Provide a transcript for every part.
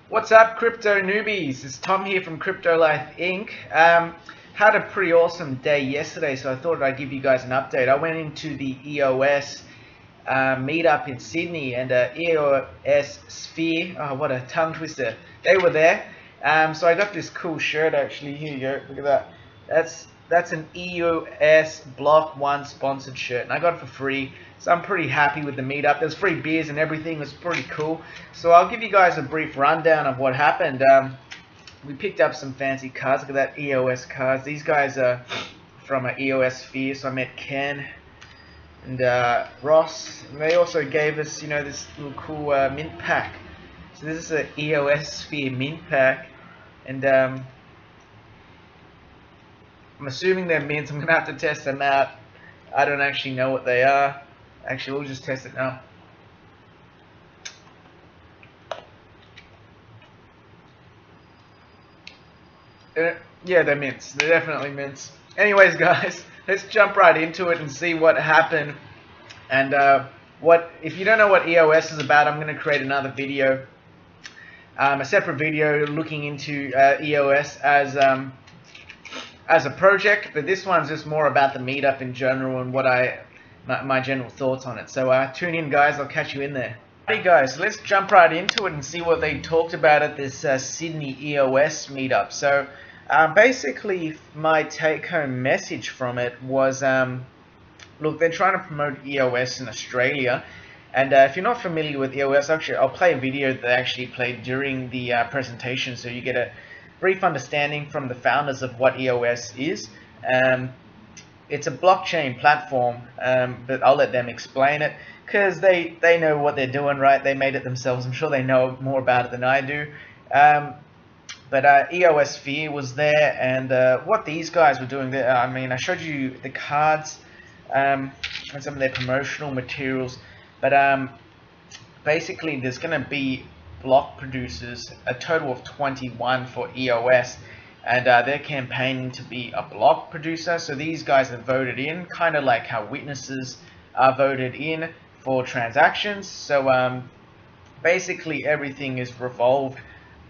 What's up, crypto newbies? It's Tom here from Crypto Life Inc. Had a pretty awesome day yesterday, so I thought I'd give you guys an update. I went into the EOS meetup in Sydney, and EOS Sphere, oh, what a tongue twister, they were there. So I got this cool shirt actually. Here you go, look at that. That's an EOS Block 1 sponsored shirt, and I got it for free. So I'm pretty happy with the meetup. There's free beers and everything. It was pretty cool. So I'll give you guys a brief rundown of what happened. We picked up some fancy cards. Look at that, EOS cards. These guys are from EOS Sphere. So I met Ken and Ross. And they also gave us, this little cool mint pack. So this is an EOS Sphere mint pack, and I'm assuming they're mints. I'm gonna have to test them out. I don't actually know what they are. Actually, we'll just test it now. Yeah, they're mints. They're definitely mints. Anyways, guys, let's jump right into it and see what happened. And if you don't know what EOS is about, I'm going to create another video, a separate video looking into EOS as a project. But this one's just more about the meetup in general and what my general thoughts on it. So tune in, guys. I'll catch you in there. Hey guys, let's jump right into it and see what they talked about at this Sydney EOS meetup. So basically my take-home message from it was, look, they're trying to promote EOS in Australia. And if you're not familiar with EOS, actually I'll play a video that they actually played during the presentation, so you get a brief understanding from the founders of what EOS is. It's a blockchain platform, but I'll let them explain it, because they know what they're doing, right? They made it themselves. I'm sure they know more about it than I do. But EOS Sphere was there, and what these guys were doing there, I mean, I showed you the cards and some of their promotional materials, but basically there's going to be block producers, a total of 21 for EOS. And they're campaigning to be a block producer. So these guys are voted in, kind of like how witnesses are voted in for transactions. So basically everything is revolved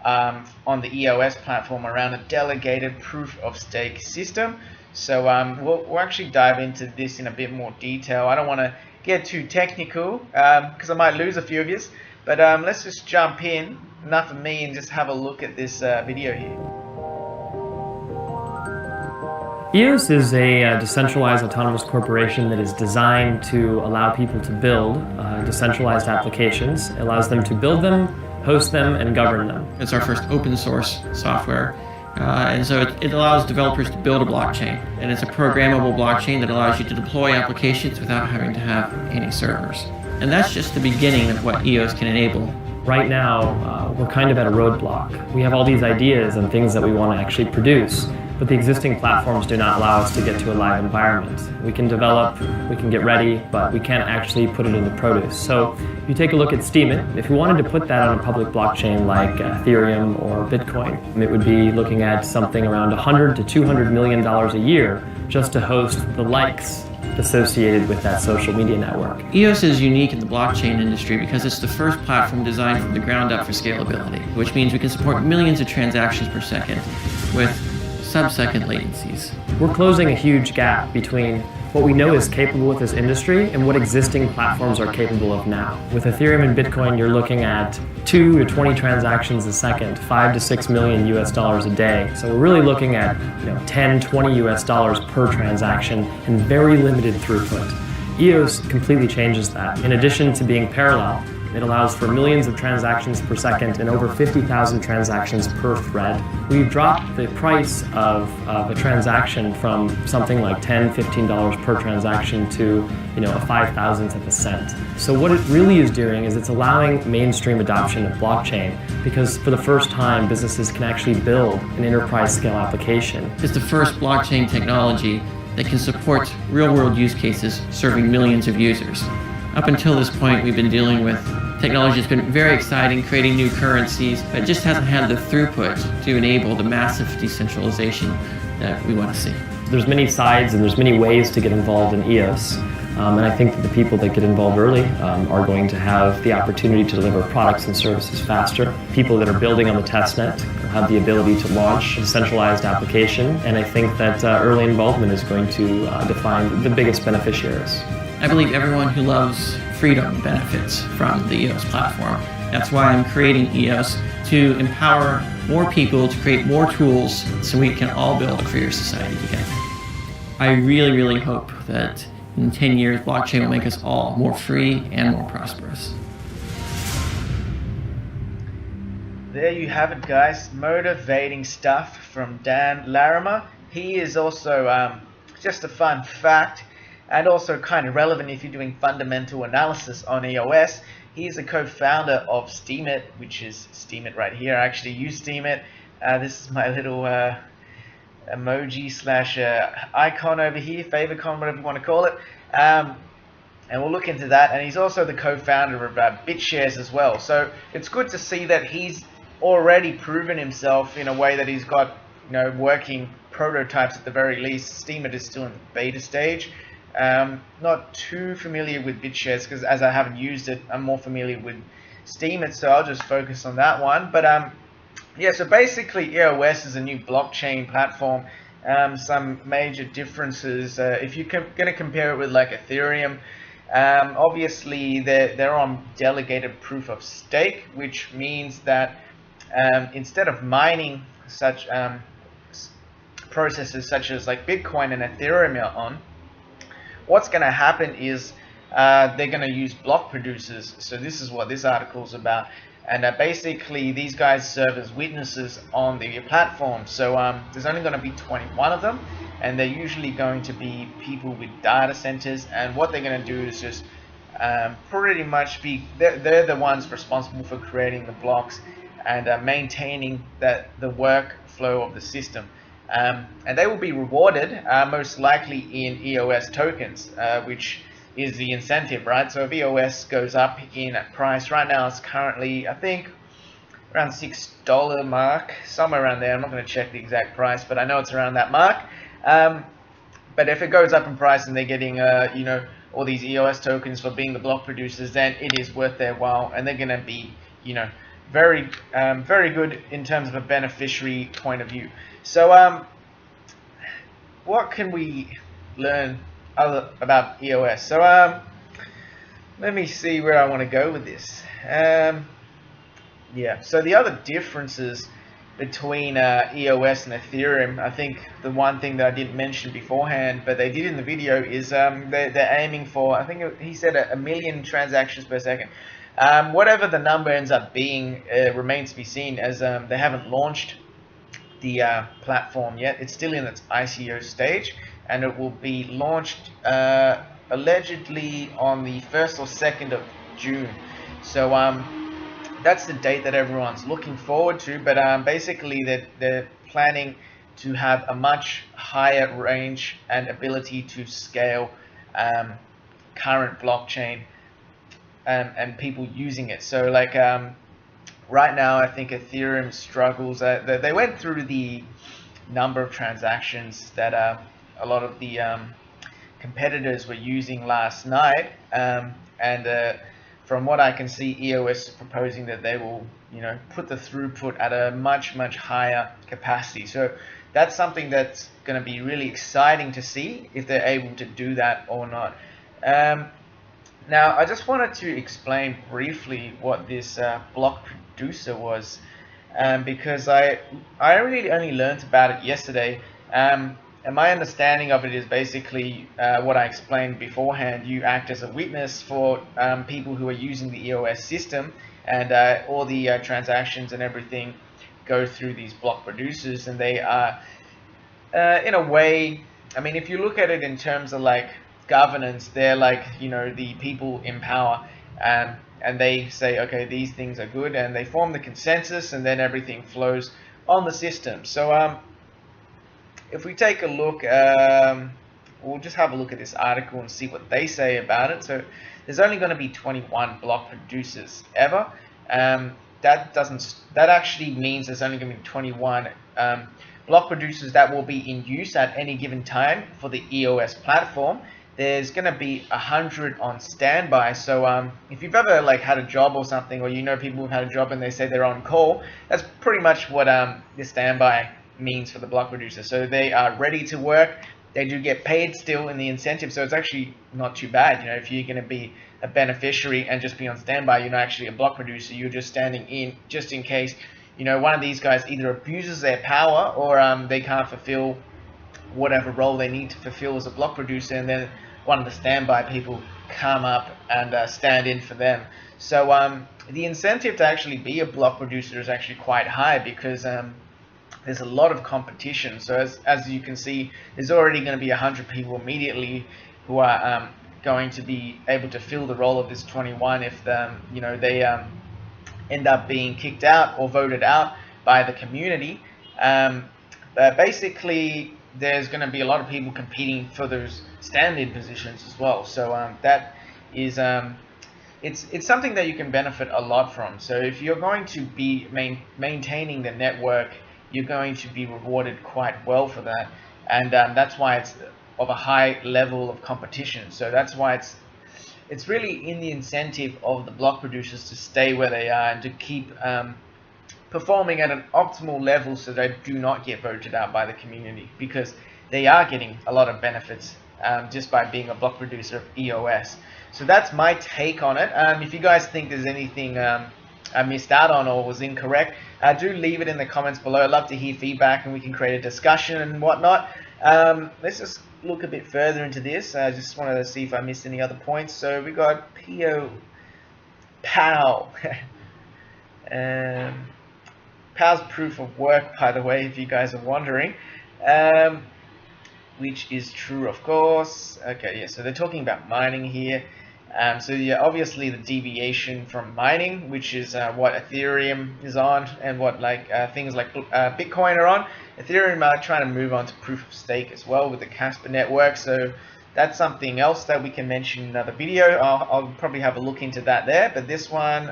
on the EOS platform around a delegated proof of stake system. So we'll actually dive into this in a bit more detail. I don't want to get too technical because I might lose a few of you. But let's just jump in, enough of me, and just have a look at this video here. EOS is a decentralized autonomous corporation that is designed to allow people to build decentralized applications. It allows them to build them, host them, and govern them. It's our first open source software. And so it allows developers to build a blockchain. And it's a programmable blockchain that allows you to deploy applications without having to have any servers. And that's just the beginning of what EOS can enable. Right now, we're kind of at a roadblock. We have all these ideas and things that we want to actually produce, but the existing platforms do not allow us to get to a live environment. We can develop, we can get ready, but we can't actually put it into produce. So if you take a look at Steemit, if we wanted to put that on a public blockchain like Ethereum or Bitcoin, it would be looking at something around $100 to $200 million a year just to host the likes associated with that social media network. EOS is unique in the blockchain industry because it's the first platform designed from the ground up for scalability, which means we can support millions of transactions per second with sub-second latencies. We're closing a huge gap between what we know is capable with this industry and what existing platforms are capable of now. With Ethereum and Bitcoin, you're looking at 2 to 20 transactions a second, 5 to 6 million US dollars a day. So we're really looking at 10, 20 US dollars per transaction and very limited throughput. EOS completely changes that. In addition to being parallel, it allows for millions of transactions per second and over 50,000 transactions per thread. We've dropped the price of a transaction from something like $10, $15 per transaction to a 5,000th of a cent. So what it really is doing is it's allowing mainstream adoption of blockchain, because for the first time businesses can actually build an enterprise scale application. It's the first blockchain technology that can support real-world use cases serving millions of users. Up until this point, we've been dealing with technology that's been very exciting, creating new currencies, but it just hasn't had the throughput to enable the massive decentralization that we want to see. There's many sides and there's many ways to get involved in EOS. And I think that the people that get involved early are going to have the opportunity to deliver products and services faster. People that are building on the testnet will have the ability to launch a centralized application, and I think that early involvement is going to define the biggest beneficiaries. I believe everyone who loves freedom benefits from the EOS platform. That's why I'm creating EOS, to empower more people, to create more tools so we can all build a freer society together. I really, really hope that in 10 years, blockchain will make us all more free and more prosperous. There you have it, guys. Motivating stuff from Dan Larimer. He is also just a fun fact, and also kind of relevant if you're doing fundamental analysis on EOS. He's a co-founder of Steemit, which is Steemit right here. I actually use Steemit. This is my little emoji slash icon over here, favicon, whatever you want to call it. And we'll look into that. And he's also the co-founder of BitShares as well. So it's good to see that he's already proven himself in a way that he's got, working prototypes at the very least. Steemit is still in the beta stage. Not too familiar with BitShares because as I haven't used it, I'm more familiar with Steemit, so I'll just focus on that one. But yeah, so basically EOS is a new blockchain platform. Some major differences, if you're going to compare it with like Ethereum, obviously they're on delegated proof of stake, which means that instead of mining such processes such as like Bitcoin and Ethereum are on, what's going to happen is they're going to use block producers. So this is what this article is about. And basically these guys serve as witnesses on the platform. So there's only going to be 21 of them, and they're usually going to be people with data centers. And what they're going to do is just pretty much they're the ones responsible for creating the blocks and maintaining the workflow of the system. And they will be rewarded most likely in EOS tokens, which is the incentive, right? So if EOS goes up in price, right now it's currently, I think, around $6 mark, somewhere around there. I'm not going to check the exact price, but I know it's around that mark. But if it goes up in price and they're getting, all these EOS tokens for being the block producers, then it is worth their while, and they're going to be, very, very good in terms of a beneficiary point of view. So, what can we learn about EOS? So, let me see where I want to go with this. Yeah, so the other differences between EOS and Ethereum, I think the one thing that I didn't mention beforehand, but they did in the video, is they're aiming for, I think he said a million transactions per second. Whatever the number ends up being remains to be seen, as they haven't launched the platform yet. It's still in its ICO stage, and it will be launched allegedly on the 1st or 2nd of June. So that's the date that everyone's looking forward to. But basically they're planning to have a much higher range and ability to scale current blockchain and people using it. So like right now I think Ethereum struggles. They went through the number of transactions that a lot of the competitors were using last night, and from what I can see, EOS is proposing that they will, put the throughput at a much higher capacity. So that's something that's going to be really exciting to see if they're able to do that or not. Now, I just wanted to explain briefly what this block producer was, because I really only learned about it yesterday. And my understanding of it is basically what I explained beforehand. You act as a witness for people who are using the EOS system, and all the transactions and everything go through these block producers, and they are, in a way, I mean, if you look at it in terms of like governance, they're like, the people in power, and they say, okay, these things are good, and they form the consensus, and then everything flows on the system. So if we take a look, we'll just have a look at this article and see what they say about it. So there's only going to be 21 block producers ever. That actually means there's only going to be 21 block producers that will be in use at any given time for the EOS platform. there's going to be 100 on standby. So if you've ever like had a job or something, or you know people who've had a job and they say they're on call, that's pretty much what the standby means for the block producer. So they are ready to work. They do get paid still in the incentive, so it's actually not too bad. You know, if you're going to be a beneficiary and just be on standby, you're not actually a block producer. You're just standing in just in case, you know, one of these guys either abuses their power or they can't fulfill whatever role they need to fulfill as a block producer, and then one of the standby people come up and stand in for them. So the incentive to actually be a block producer is actually quite high, because there's a lot of competition. So as you can see, there's already going to be 100 people immediately who are going to be able to fill the role of this 21 if you know, they end up being kicked out or voted out by the community. Basically, there's going to be a lot of people competing for those stand-in positions as well. So that is it's something that you can benefit a lot from. So if you're going to be maintaining the network, you're going to be rewarded quite well for that, and that's why it's of a high level of competition. So that's why it's really in the incentive of the block producers to stay where they are and to keep performing at an optimal level, so they do not get voted out by the community, because they are getting a lot of benefits just by being a block producer of EOS. So that's my take on it. If you guys think there's anything I missed out on or was incorrect, do leave it in the comments below. I'd love to hear feedback and we can create a discussion and whatnot. Let's just look a bit further into this. I just wanted to see if I missed any other points. So we got POW. POW's proof of work, by the way, if you guys are wondering, which is true, of course. Okay, yeah, so they're talking about mining here. So yeah, obviously the deviation from mining, which is what Ethereum is on, and what like things like Bitcoin are on. Ethereum are trying to move on to proof of stake as well with the Casper network. So that's something else that we can mention in another video. I'll probably have a look into that there. But this one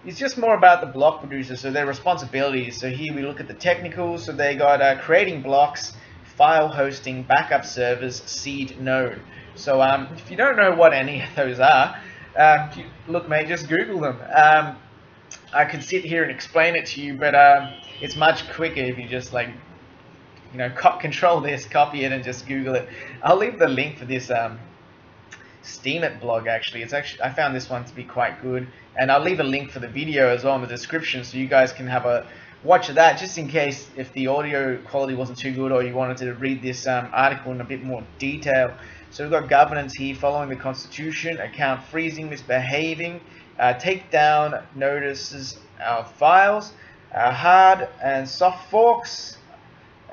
is just more about the block producer, so their responsibilities. So here we look at the technicals. So they got creating blocks, file hosting, backup servers, seed node. So if you don't know what any of those are, look mate, just Google them. I could sit here and explain it to you, but it's much quicker if you just like, you know, control this, copy it, and just Google it. I'll leave the link for this Steemit blog. Actually, I found this one to be quite good, and I'll leave a link for the video as well in the description, so you guys can have a watch of that, just in case if the audio quality wasn't too good or you wanted to read this article in a bit more detail. So we've got governance here, following the constitution, account freezing, misbehaving, take down notices of files, hard and soft forks,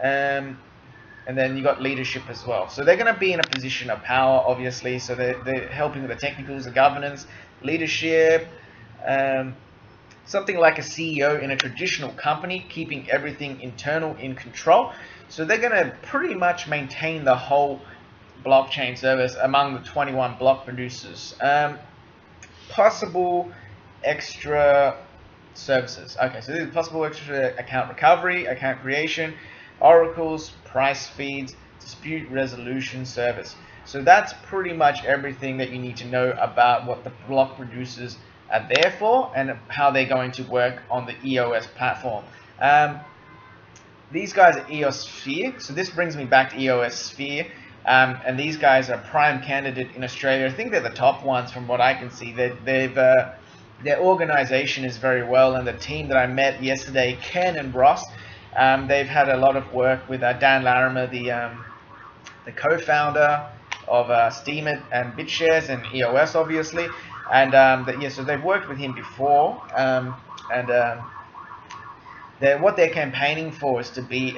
and then you got leadership as well. So they're going to be in a position of power, obviously. So they're helping with the technicals, the governance, leadership, something like a CEO in a traditional company, keeping everything internal in control. So they're going to pretty much maintain the whole blockchain service among the 21 block producers. Possible extra services. Okay, so this is possible extra account recovery, account creation, oracles, price feeds, dispute resolution service. So that's pretty much everything that you need to know about what the block producers are there for and how they're going to work on the EOS platform. These guys are EOS Sphere, so this brings me back to EOS Sphere. And these guys are prime candidate in Australia. I think they're the top ones from what I can see. Their organization is very well, and the team that I met yesterday, Ken and Ross, they've had a lot of work with Dan Larimer, the co-founder of Steemit and BitShares and EOS, obviously. And yeah, so they've worked with him before, what they're campaigning for is to be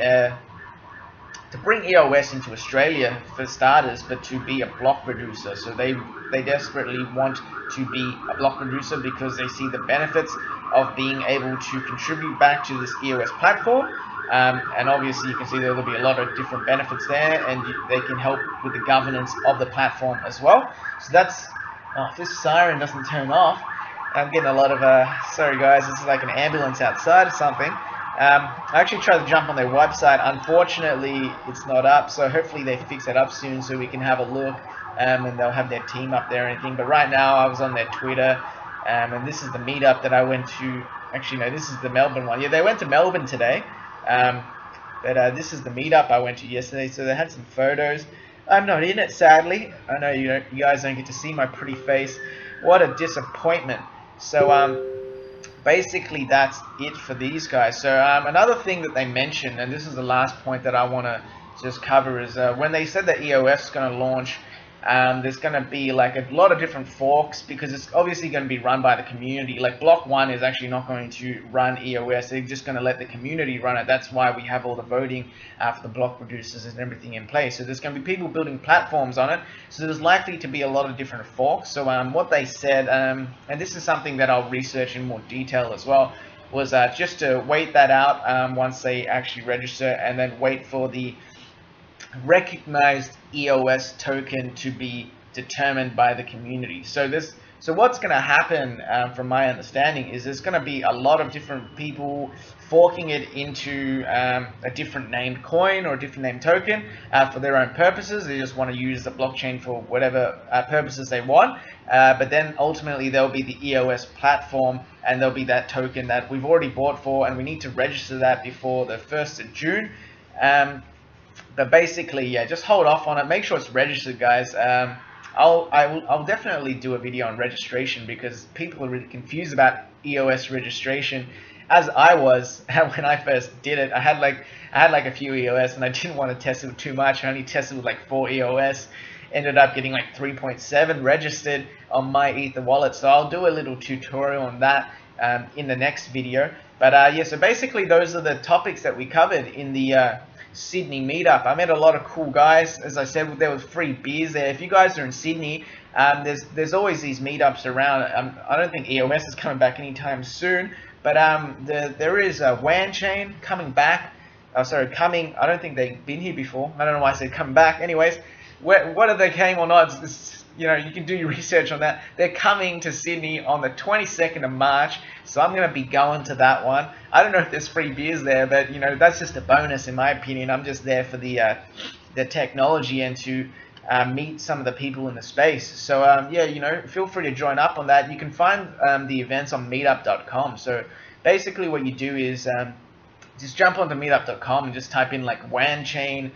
to bring EOS into Australia for starters, but to be a block producer. So they desperately want to be a block producer because they see the benefits of being able to contribute back to this EOS platform. And obviously you can see there will be a lot of different benefits there, and they can help with the governance of the platform as well. So that's, if this siren doesn't turn off, I'm getting a lot of, sorry guys, this is like an ambulance outside or something. I actually tried to jump on their website. Unfortunately, it's not up, so hopefully they fix it up soon so we can have a look, and they'll have their team up there or anything. But right now, I was on their Twitter, and this is the meetup that I went to. Actually, no, this is the Melbourne one. Yeah, they went to Melbourne today, but this is the meetup I went to yesterday, so they had some photos. I'm not in it, sadly. I know you guys don't get to see my pretty face. What a disappointment. So, basically that's it for these guys. So another thing that they mentioned, and this is the last point that I want to just cover, is when they said that EOS is going to launch, there's going to be like a lot of different forks, because it's obviously going to be run by the community. Like Block 1 is actually not going to run EOS, they're just going to let the community run it. That's why we have all the voting for the block producers and everything in place. So there's going to be people building platforms on it, so there's likely to be a lot of different forks. So what they said, and this is something that I'll research in more detail as well, was just to wait that out once they actually register, and then wait for the recognized EOS token to be determined by the community. So what's going to happen, from my understanding, is there's going to be a lot of different people forking it into a different named coin or a different named token for their own purposes. They just want to use the blockchain for whatever purposes they want. But then ultimately there'll be the EOS platform, and there'll be that token that we've already bought for, and we need to register that before the 1st of June. But basically, yeah, just hold off on it. Make sure it's registered, guys. I'll definitely do a video on registration, because people are really confused about EOS registration, as I was when I first did it. I had like a few EOS, and I didn't want to test it with too much. I only tested with like 4 EOS. Ended up getting like 3.7 registered on my Ether wallet. So I'll do a little tutorial on that in the next video. But yeah, so basically those are the topics that we covered in the Sydney meetup. I met a lot of cool guys. As I said, there was free beers there. If you guys are in Sydney, there's always these meetups around. I don't think EOS is coming back anytime soon, but there is a WAN chain coming back. Coming. I don't think they've been here before. I don't know why I said coming back. Anyways, whether they came or not, you know, you can do your research on that. They're coming to Sydney on the 22nd of March, so I'm going to be going to that one. I don't know if there's free beers there, but you know, that's just a bonus in my opinion. I'm just there for the technology and to meet some of the people in the space. So yeah, you know, feel free to join up on that. You can find the events on meetup.com. So basically what you do is just jump onto meetup.com and just type in like WAN chain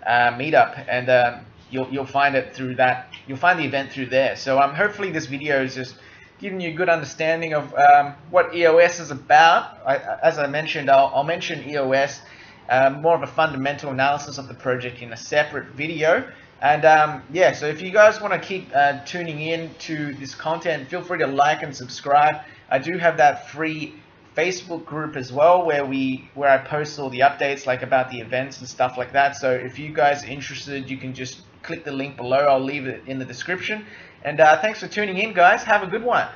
meetup, and you'll find it through that. You'll find the event through there. So hopefully this video is just giving you a good understanding of what EOS is about. As I mentioned, I'll mention EOS, more of a fundamental analysis of the project in a separate video. And yeah, so if you guys want to keep tuning in to this content, feel free to like and subscribe. I do have that free Facebook group as well, where I post all the updates, like about the events and stuff like that. So if you guys are interested, you can just click the link below. I'll leave it in the description. And thanks for tuning in, guys. Have a good one.